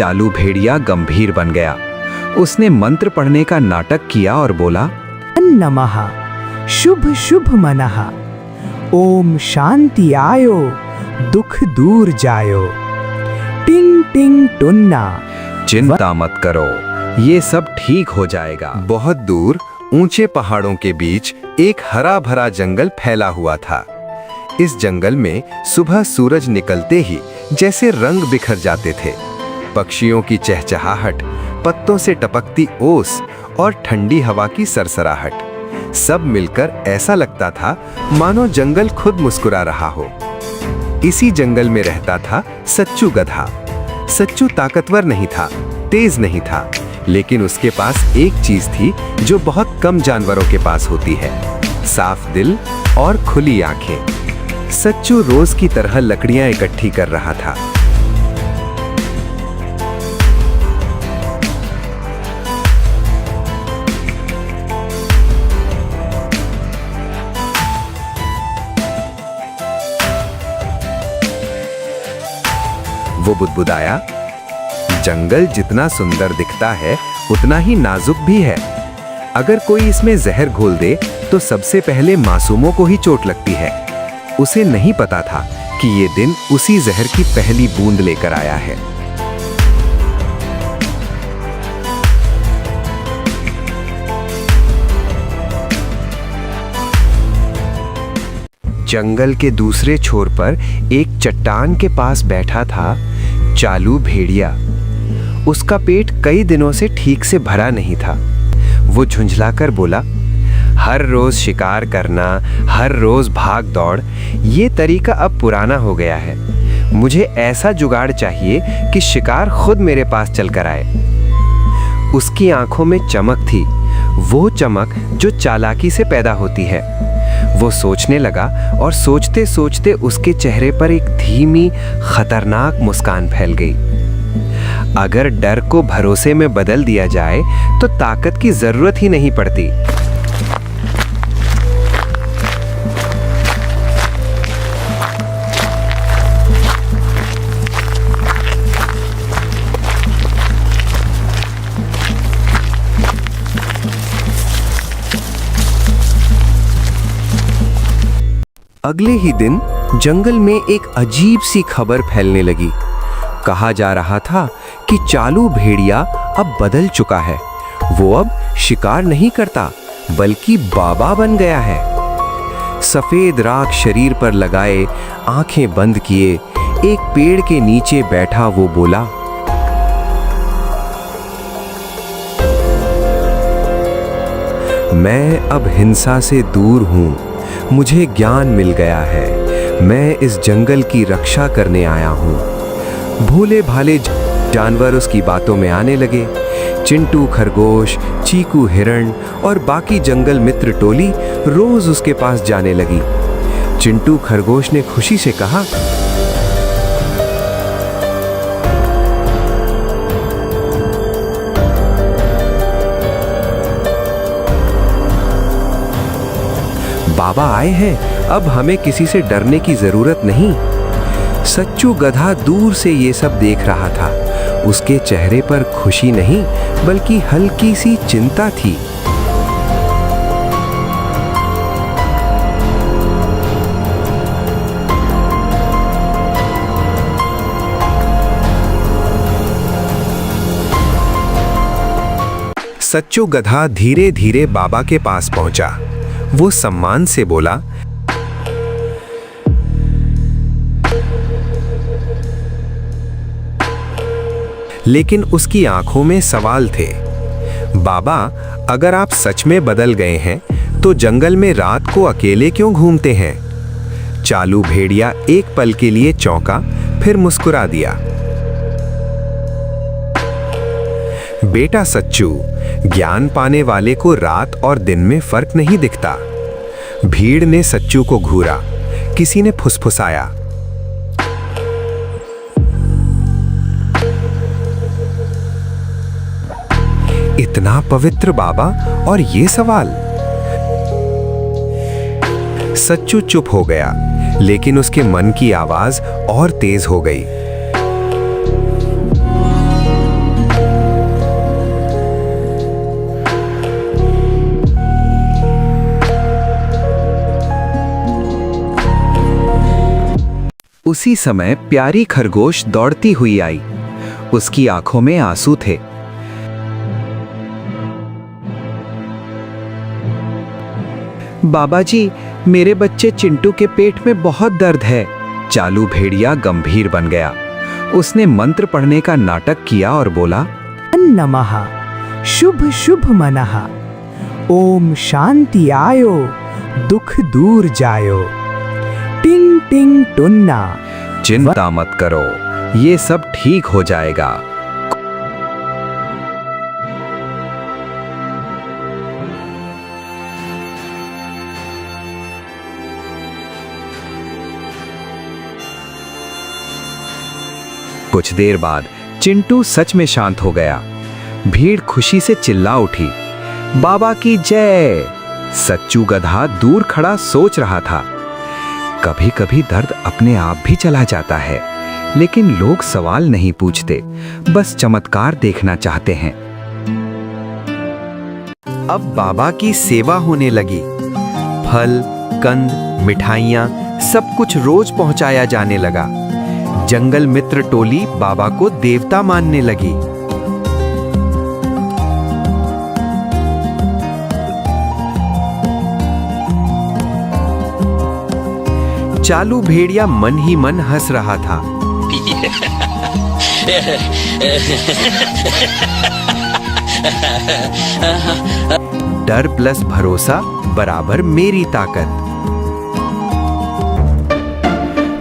चालू भेड़िया गंभीर बन गया। उसने मंत्र पढ़ने का नाटक किया और बोला, नमः शुभ शुभ मनः, ओम शांति आयो, दुख दूर जायो, टिंग टिंग टुन्ना। चिंता मत करो, ये सब ठीक हो जाएगा। बहुत दूर ऊंचे पहाड़ों के बीच एक हरा भरा जंगल फैला हुआ था। इस जंगल में सुबह सूरज निकलते ही जैसे रंग बिखर जाते थे। पक्षियों की चहचहाहट, पत्तों से टपकती ओस और ठंडी हवा की सरसराहट, सब मिलकर ऐसा लगता था मानो जंगल खुद मुस्कुरा रहा हो। इसी जंगल में रहता था सच्चू गधा। सच्चू ताकतवर नहीं था, तेज नहीं था, लेकिन उसके पास एक चीज थी जो बहुत कम जानवरों के पास होती है, साफ दिल और खुली आंखें। सच्चू रोज की तरह लकड़ियां इकट्ठी कर रहा था। वो बुदबुदाया, जंगल जितना सुंदर दिखता है उतना ही नाजुक भी है। अगर कोई इसमें जहर घोल दे तो सबसे पहले मासूमों को ही चोट लगती है। उसे नहीं पता था कि ये दिन उसी जहर की पहली बूंद लेकर आया है। जंगल के दूसरे छोर पर एक चट्टान के पास बैठा था चालू भेड़िया। उसका पेट कई दिनों से ठीक से भरा नहीं था। वो झुंझलाकर बोला, हर रोज शिकार करना, हर रोज भाग दौड़, ये तरीका अब पुराना हो गया है। मुझे ऐसा जुगाड़ चाहिए कि शिकार खुद मेरे पास चलकर आए। उसकी आंखों में चमक थी, वो चमक जो चालाकी से पैदा होती है। वो सोचने लगा और सोचते सोचते उसके चेहरे पर एक धीमी, खतरनाक मुस्कान फैल गई। अगर डर को भरोसे में बदल दिया जाए तो ताकत की जरूरत ही नहीं पड़ती। अगले ही दिन जंगल में एक अजीब सी खबर फैलने लगी। कहा जा रहा था कि चालू भेड़िया अब बदल चुका है। वो अब शिकार नहीं करता बल्कि बाबा बन गया है। सफेद राख शरीर पर लगाए, आंखें बंद किए, एक पेड़ के नीचे बैठा वो बोला, मैं अब हिंसा से दूर हूं, मुझे ज्ञान मिल गया है, मैं इस जंगल की रक्षा करने आया हूं। भोले भाले जानवर उसकी बातों में आने लगे। चिंटू खरगोश, चीकू हिरण और बाकी जंगल मित्र टोली रोज उसके पास जाने लगी। चिंटू खरगोश ने खुशी से कहा, बाबा आए हैं, अब हमें किसी से डरने की जरूरत नहीं। सच्चू गधा दूर से ये सब देख रहा था। उसके चेहरे पर खुशी नहीं बल्कि हल्की सी चिंता थी। सच्चू गधा धीरे धीरे बाबा के पास पहुंचा। वो सम्मान से बोला, लेकिन उसकी आंखों में सवाल थे। बाबा, अगर आप सच में बदल गए हैं तो जंगल में रात को अकेले क्यों घूमते हैं? चालू भेड़िया एक पल के लिए चौंका, फिर मुस्कुरा दिया। बेटा सच्चू, ज्ञान पाने वाले को रात और दिन में फर्क नहीं दिखता। भीड़ ने सच्चू को घूरा। किसी ने फुसफुसाया, इतना पवित्र बाबा और ये सवाल। सच्चू चुप हो गया, लेकिन उसके मन की आवाज और तेज हो गई। उसी समय प्यारी खरगोश दौड़ती हुई आई। उसकी आंखों में आंसू थे। बाबा जी, मेरे बच्चे चिंटू के पेट में बहुत दर्द है। चालू भेड़िया गंभीर बन गया। उसने मंत्र पढ़ने का नाटक किया और बोला, नमः शुभ शुभ मनः, ओम शांति आयो, दुख दूर जायो। टिंग टिंग टुन्ना। चिंता मत करो, ये सब ठीक हो जाएगा। कुछ देर बाद चिंटू सच में शांत हो गया। भीड़ खुशी से चिल्ला उठी, बाबा की जय। सच्चू गधा दूर खड़ा सोच रहा था, कभी कभी दर्द अपने आप भी चला जाता है, लेकिन लोग सवाल नहीं पूछते, बस चमत्कार देखना चाहते हैं। अब बाबा की सेवा होने लगी। फल, कंद, मिठाइयाँ सब कुछ रोज पहुंचाया जाने लगा। जंगल मित्र टोली बाबा को देवता मानने लगी। चालू भेड़िया मन ही मन हंस रहा था। डर प्लस भरोसा बराबर मेरी ताकत।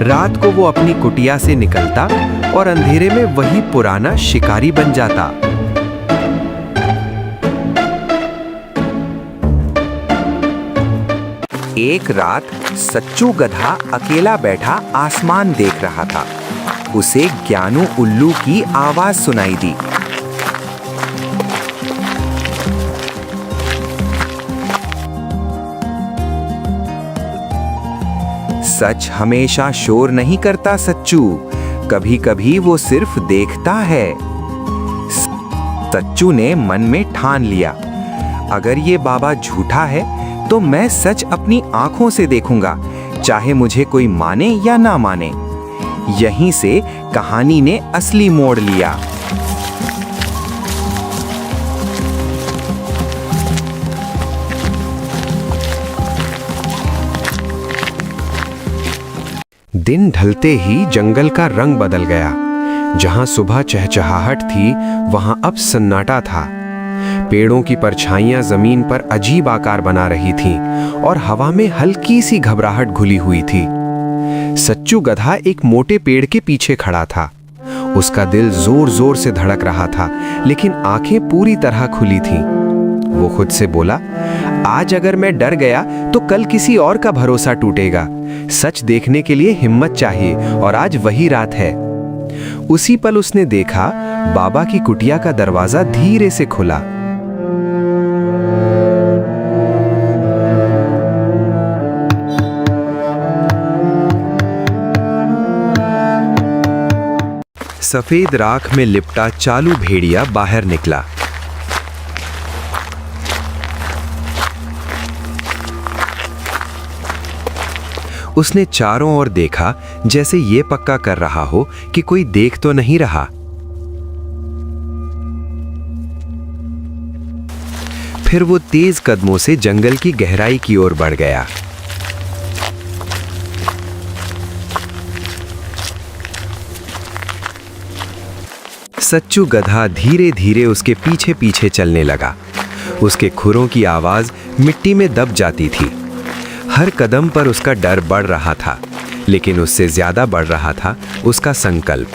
रात को वो अपनी कुटिया से निकलता और अंधेरे में वही पुराना शिकारी बन जाता। एक रात सच्चू गधा अकेला बैठा आसमान देख रहा था। उसे ज्ञानू उल्लू की आवाज सुनाई दी। सच हमेशा शोर नहीं करता सच्चू, कभी कभी वो सिर्फ देखता है। सच्चू ने मन में ठान लिया, अगर ये बाबा झूठा है तो मैं सच अपनी आंखों से देखूंगा, चाहे मुझे कोई माने या ना माने। यहीं से कहानी ने असली मोड़ लिया। दिन ढलते ही जंगल का रंग बदल गया। जहां सुबह चहचहाहट थी, वहां अब सन्नाटा था। पेड़ों की परछाइयां जमीन पर अजीब आकार बना रही थीं और हवा में हल्की सी घबराहट घुली हुई थी। सच्चू गधा एक मोटे पेड़ के पीछे खड़ा था। उसका दिल जोर जोर से धड़क रहा था, लेकिन आंखें पूरी तरह खुली थीं। वो खुद से बोला, आज अगर मैं डर गया तो कल किसी और का भरोसा टूटेगा। सच देखने के लिए हिम्मत चाहिए और आज वही रात है। उसी पल उसने देखा, बाबा की कुटिया का दरवाजा धीरे से खुला। सफेद राख में लिपटा चालू भेड़िया बाहर निकला। उसने चारों ओर देखा, जैसे ये पक्का कर रहा हो कि कोई देख तो नहीं रहा। फिर वो तेज कदमों से जंगल की गहराई की ओर बढ़ गया। सच्चू गधा धीरे धीरे उसके पीछे पीछे चलने लगा। उसके खुरों की आवाज मिट्टी में दब जाती थी। हर कदम पर उसका डर बढ़ रहा था, लेकिन उससे ज्यादा बढ़ रहा था उसका संकल्प।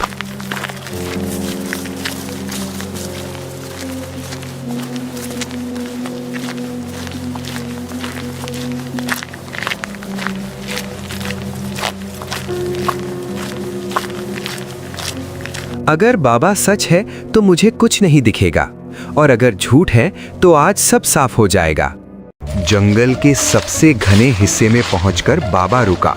अगर बाबा सच है तो मुझे कुछ नहीं दिखेगा, और अगर झूठ है तो आज सब साफ हो जाएगा। जंगल के सबसे घने हिस्से में पहुंचकर बाबा रुका।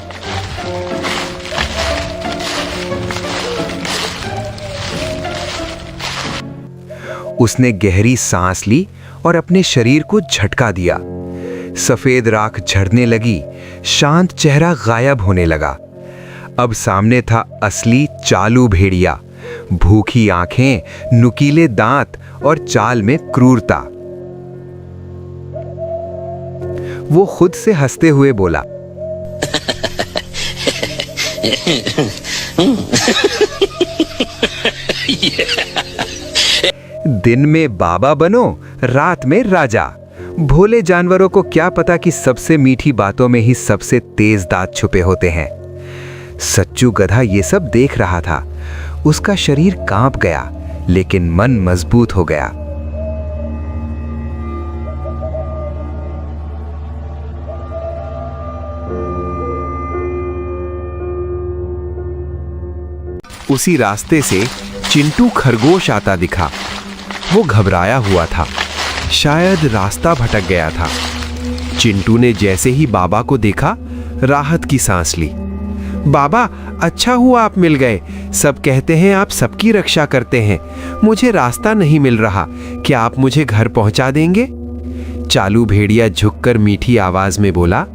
उसने गहरी सांस ली और अपने शरीर को झटका दिया। सफेद राख झड़ने लगी, शांत चेहरा गायब होने लगा। अब सामने था असली चालू भेड़िया, भूखी आंखें, नुकीले दांत और चाल में क्रूरता। वो खुद से हंसते हुए बोला, दिन में बाबा बनो, रात में राजा। भोले जानवरों को क्या पता कि सबसे मीठी बातों में ही सबसे तेज दांत छुपे होते हैं। सच्चू गधा ये सब देख रहा था। उसका शरीर कांप गया, लेकिन मन मजबूत हो गया। उसी रास्ते से चिंटू खरगोश आता दिखा। वो घबराया हुआ था, शायद रास्ता भटक गया था। चिंटू ने जैसे ही बाबा को देखा, राहत की सांस ली। बाबा, अच्छा हुआ आप मिल गए। सब कहते हैं आप सबकी रक्षा करते हैं। मुझे रास्ता नहीं मिल रहा, क्या आप मुझे घर पहुंचा देंगे? चालू भेड़िया झुककर मीठी आवाज में बोला,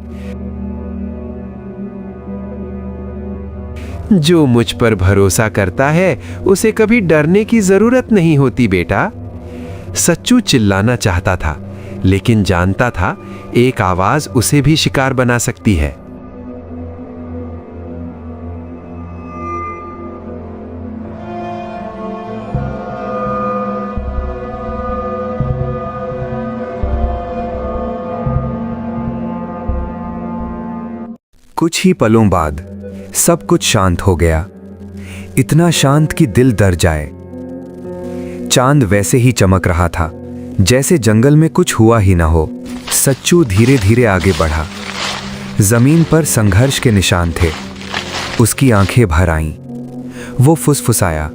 जो मुझ पर भरोसा करता है उसे कभी डरने की जरूरत नहीं होती बेटा। सच्चू चिल्लाना चाहता था, लेकिन जानता था एक आवाज उसे भी शिकार बना सकती है। कुछ ही पलों बाद सब कुछ शांत हो गया, इतना शांत कि दिल डर जाए। चांद वैसे ही चमक रहा था जैसे जंगल में कुछ हुआ ही ना हो। सच्चू धीरे धीरे आगे बढ़ा। जमीन पर संघर्ष के निशान थे। उसकी आंखें भर आईं। वो फुसफुसाया,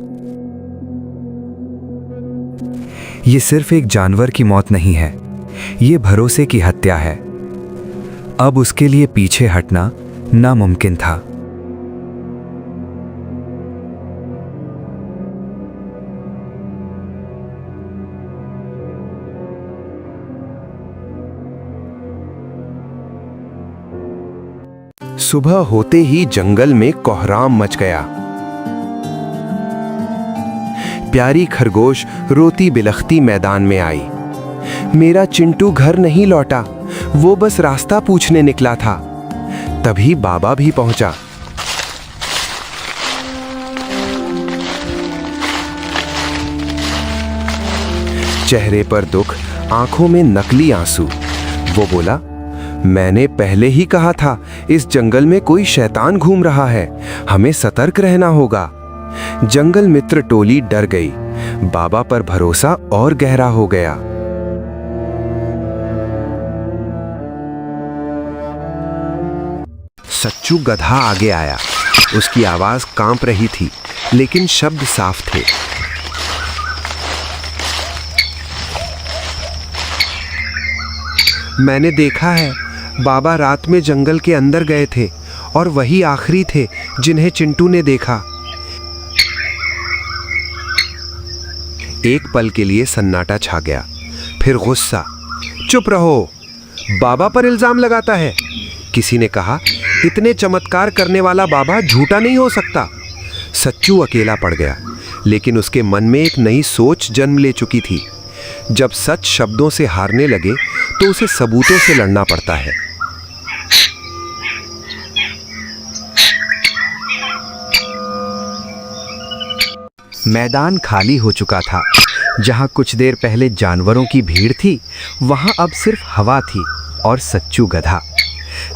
ये सिर्फ एक जानवर की मौत नहीं है, ये भरोसे की हत्या है। अब उसके लिए पीछे हटना नामुमकिन था। सुबह होते ही जंगल में कोहराम मच गया। प्यारी खरगोश रोती बिलखती मैदान में आई। मेरा चिंटू घर नहीं लौटा, वो बस रास्ता पूछने निकला था। तभी बाबा भी पहुंचा। चेहरे पर दुख, आंखों में नकली आंसू। वो बोला, मैंने पहले ही कहा था इस जंगल में कोई शैतान घूम रहा है, हमें सतर्क रहना होगा। जंगल मित्र टोली डर गई। बाबा पर भरोसा और गहरा हो गया। सच्चू गधा आगे आया। उसकी आवाज कांप रही थी, लेकिन शब्द साफ थे। मैंने देखा है, बाबा रात में जंगल के अंदर गए थे और वही आखिरी थे जिन्हें चिंटू ने देखा। एक पल के लिए सन्नाटा छा गया, फिर गुस्सा। चुप रहो, बाबा पर इल्जाम लगाता है। किसी ने कहा, इतने चमत्कार करने वाला बाबा झूठा नहीं हो सकता। सच्चू अकेला पड़ गया, लेकिन उसके मन में एक नई सोच जन्म ले चुकी थी। जब सच शब्दों से हारने लगे तो उसे सबूतों से लड़ना पड़ता है। मैदान खाली हो चुका था। जहां कुछ देर पहले जानवरों की भीड़ थी, वहां अब सिर्फ हवा थी और सच्चू गधा।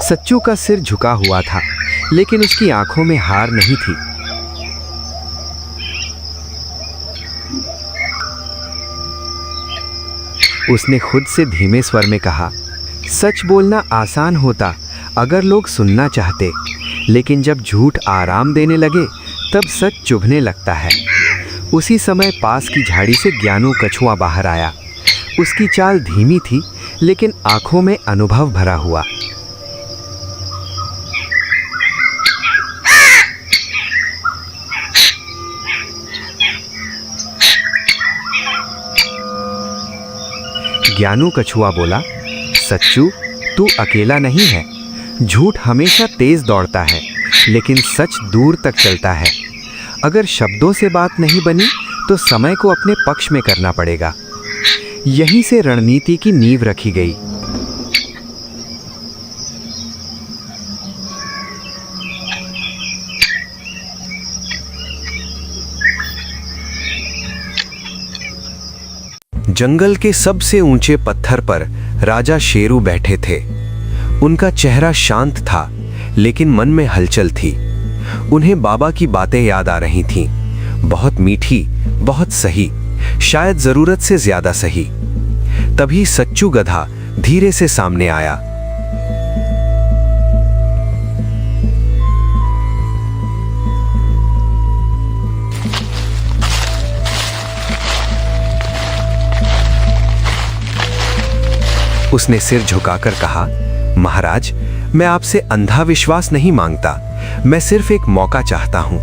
सच्चू का सिर झुका हुआ था, लेकिन उसकी आंखों में हार नहीं थी। उसने खुद से धीमे स्वर में कहा, सच बोलना आसान होता अगर लोग सुनना चाहते, लेकिन जब झूठ आराम देने लगे तब सच चुभने लगता है। उसी समय पास की झाड़ी से ज्ञानू कछुआ बाहर आया। उसकी चाल धीमी थी, लेकिन आंखों में अनुभव भरा हुआ। ज्ञानू कछुआ बोला, सच्चू, तू अकेला नहीं है। झूठ हमेशा तेज दौड़ता है, लेकिन सच दूर तक चलता है। अगर शब्दों से बात नहीं बनी तो समय को अपने पक्ष में करना पड़ेगा। यहीं से रणनीति की नींव रखी गई। जंगल के सबसे ऊंचे पत्थर पर राजा शेरू बैठे थे। उनका चेहरा शांत था, लेकिन मन में हलचल थी। उन्हें बाबा की बातें याद आ रही थीं, बहुत मीठी, बहुत सही, शायद जरूरत से ज्यादा सही। तभी सच्चू गधा धीरे से सामने आया। उसने सिर झुकाकर कहा, महाराज, मैं आपसे अंधा विश्वास नहीं मांगता, मैं सिर्फ एक मौका चाहता हूं।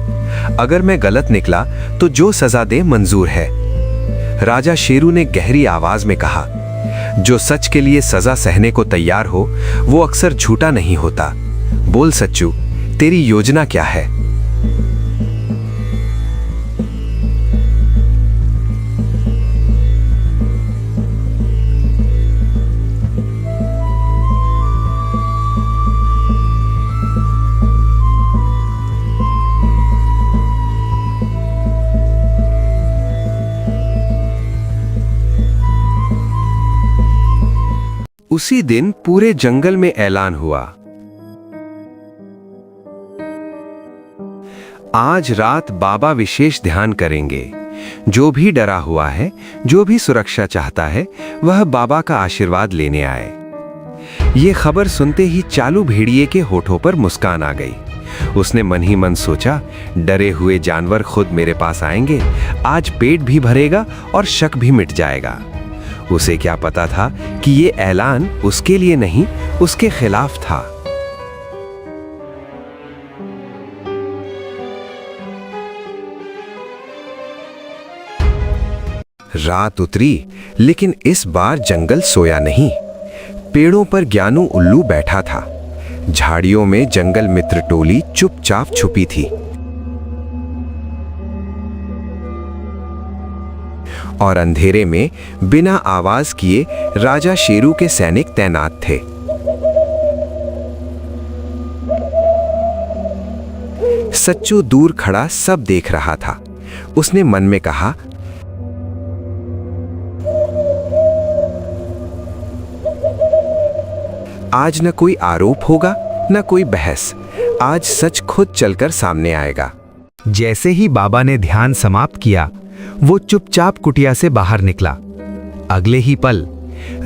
अगर मैं गलत निकला तो जो सजा दे मंजूर है। राजा शेरू ने गहरी आवाज में कहा, जो सच के लिए सजा सहने को तैयार हो वो अक्सर झूठा नहीं होता। बोल सच्चू, तेरी योजना क्या है? उसी दिन पूरे जंगल में ऐलान हुआ, आज रात बाबा विशेष ध्यान करेंगे। जो भी डरा हुआ है, जो भी सुरक्षा चाहता है, वह बाबा का आशीर्वाद लेने आए। ये खबर सुनते ही चालू भेड़िए के होठों पर मुस्कान आ गई। उसने मन ही मन सोचा, डरे हुए जानवर खुद मेरे पास आएंगे, आज पेट भी भरेगा और शक भी मिट जाएगा। उसे क्या पता था कि ये ऐलान उसके लिए नहीं, उसके खिलाफ था। रात उतरी, लेकिन इस बार जंगल सोया नहीं। पेड़ों पर ज्ञानू उल्लू बैठा था। झाड़ियों में जंगल मित्र टोली चुपचाप छुपी थी। और अंधेरे में बिना आवाज किए राजा शेरू के सैनिक तैनात थे। सच्चू दूर खड़ा सब देख रहा था। उसने मन में कहा, आज न कोई आरोप होगा, न कोई बहस। आज सच खुद चलकर सामने आएगा। जैसे ही बाबा ने ध्यान समाप्त किया, वो चुपचाप कुटिया से बाहर निकला। अगले ही पल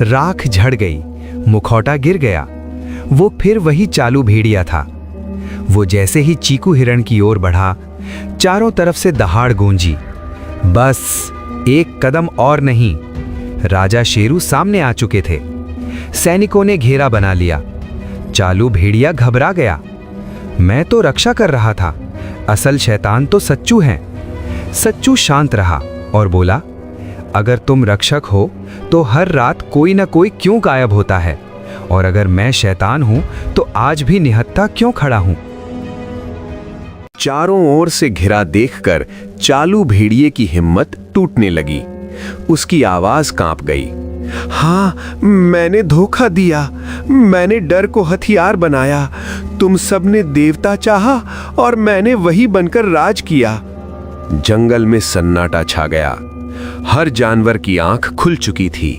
राख झड़ गई, मुखौटा गिर गया। वो फिर वही चालू भेड़िया था। वो जैसे ही चीकू हिरण की ओर बढ़ा, चारों तरफ से दहाड़ गूंजी। बस एक कदम और नहीं, राजा शेरू सामने आ चुके थे। सैनिकों ने घेरा बना लिया। चालू भेड़िया घबरा गया। मैं तो रक्षा कर रहा था, असल शैतान तो सच्चू हैं। सच्चू शांत रहा और बोला, अगर तुम रक्षक हो तो हर रात कोई ना कोई क्यों गायब होता है, और अगर मैं शैतान हूं तो आज भी निहत्था क्यों खड़ा हूं? चारों ओर से घिरा देखकर चालू भेड़िए की हिम्मत टूटने लगी। उसकी आवाज कांप गई। हाँ, मैंने धोखा दिया, मैंने डर को हथियार बनाया। तुम सबने देवता चाहा और मैंने वही बनकर राज किया। जंगल में सन्नाटा छा गया। हर जानवर की आंख खुल चुकी थी।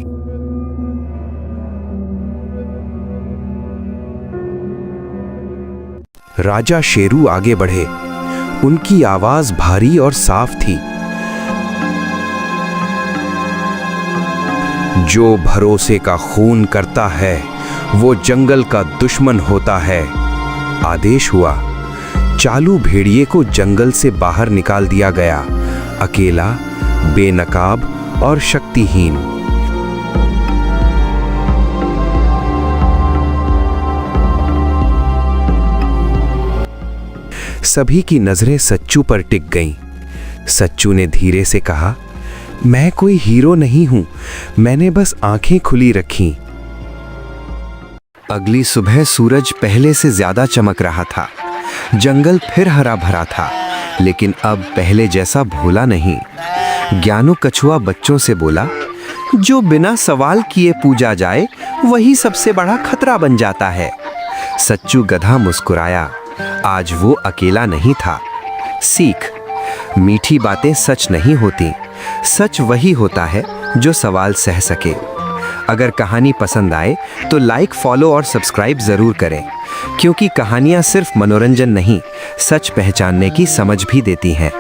राजा शेरू आगे बढ़े। उनकी आवाज भारी और साफ थी। जो भरोसे का खून करता है वो जंगल का दुश्मन होता है। आदेश हुआ। चालू भेड़िए को जंगल से बाहर निकाल दिया गया, अकेला, बेनकाब और शक्तिहीन। सभी की नजरें सच्चू पर टिक गईं। सच्चू ने धीरे से कहा, मैं कोई हीरो नहीं हूं, मैंने बस आंखें खुली रखीं। अगली सुबह सूरज पहले से ज्यादा चमक रहा था। जंगल फिर हरा भरा था, लेकिन अब पहले जैसा भोला नहीं। ज्ञानू कछुआ बच्चों से बोला, जो बिना सवाल किए पूजा जाए वही सबसे बड़ा खतरा बन जाता है। सच्चू गधा मुस्कुराया, आज वो अकेला नहीं था। सीख, मीठी बातें सच नहीं होती, सच वही होता है जो सवाल सह सके। अगर कहानी पसंद आए तो लाइक, फॉलो और सब्सक्राइब जरूर करें, क्योंकि कहानियां सिर्फ मनोरंजन नहीं, सच पहचानने की समझ भी देती हैं।